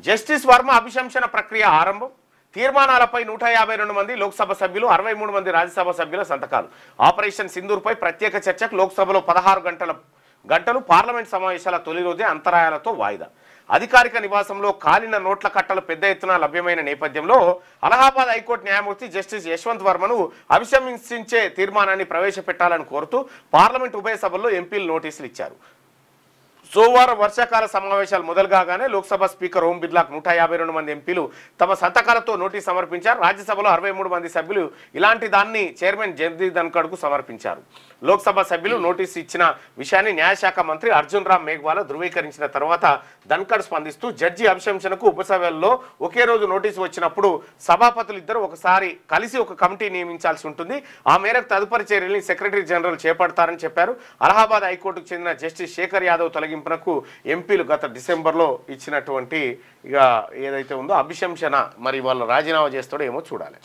Justice Varma అభిశంసన ప్రక్రియ ఆరంభం. తీర్మానాలపై 152 మంది లోక్సభ సభ్యులు, 63 మంది రాజ్యసభ సభ్యుల సంతకాలు. ఆపరేషన్ సింధూర్పై ప్రత్యేక చర్చకు లోక్సభలో 16 గంటలు. పార్లమెంట్ సమావేశాల తొలి రోజే అంతరాయాలతో వాయిదా. అధికారిక నివాసంలో కాలిన నోట్ల కట్టలు పెద్ద ఎత్తున లభ్యమైన నేపథ్యంలో అలహాబాద్ హైకోర్టు న్యాయమూర్తి జస్టిస్ యశ్వంత్ వర్మను అభిశంసించే తీర్మానాన్ని ప్రవేశపెట్టాలని కోరుతూ పార్లమెంట్ ఉభయ సభల్లో ఎంపీలు నోటీసులు ఇచ్చారు. సోమవారం వర్షాకాల సమావేశాలు మొదలు కాగానే లోక్సభ స్పీకర్ ఓం బిర్లాకు 152 మంది ఎంపీలు తమ సంతకాలతో నోటీసు సమర్పించారు. రాజ్యసభలో 63 మంది సభ్యులు ఇలాంటి దాన్ని చైర్మన్ జగదీప్ ధన్కడ్కు సమర్పించారు. లోక్సభ సభ్యులు నోటీసు ఇచ్చిన విషయాన్ని న్యాయశాఖ మంత్రి అర్జున్ రామ్ మేఘ్వాలా ధృవీకరించిన తర్వాత ధన్కడ్ స్పందిస్తూ జడ్జి అభిశంసనకు ఉపసభల్లో ఒకే రోజు నోటీసు వచ్చినప్పుడు సభాపతులు ఇద్దరు ఒకసారి కలిసి ఒక కమిటీ నియమించాల్సి ఉంటుంది. ఆ మేరకు తదుపరి చర్యల్ని సెక్రటరీ జనరల్ చేపడతారని చెప్పారు. అలహాబాద్ హైకోర్టుకు చెందిన జస్టిస్ శేఖర్ యాదవ్ తొలగింపునకు ఎంపీలు గత డిసెంబర్లో ఇచ్చినటువంటి ఏదైతే ఉందో అభిశంసన మరి వాళ్ళు రాజీనామా చేస్తాడో ఏమో చూడాలి.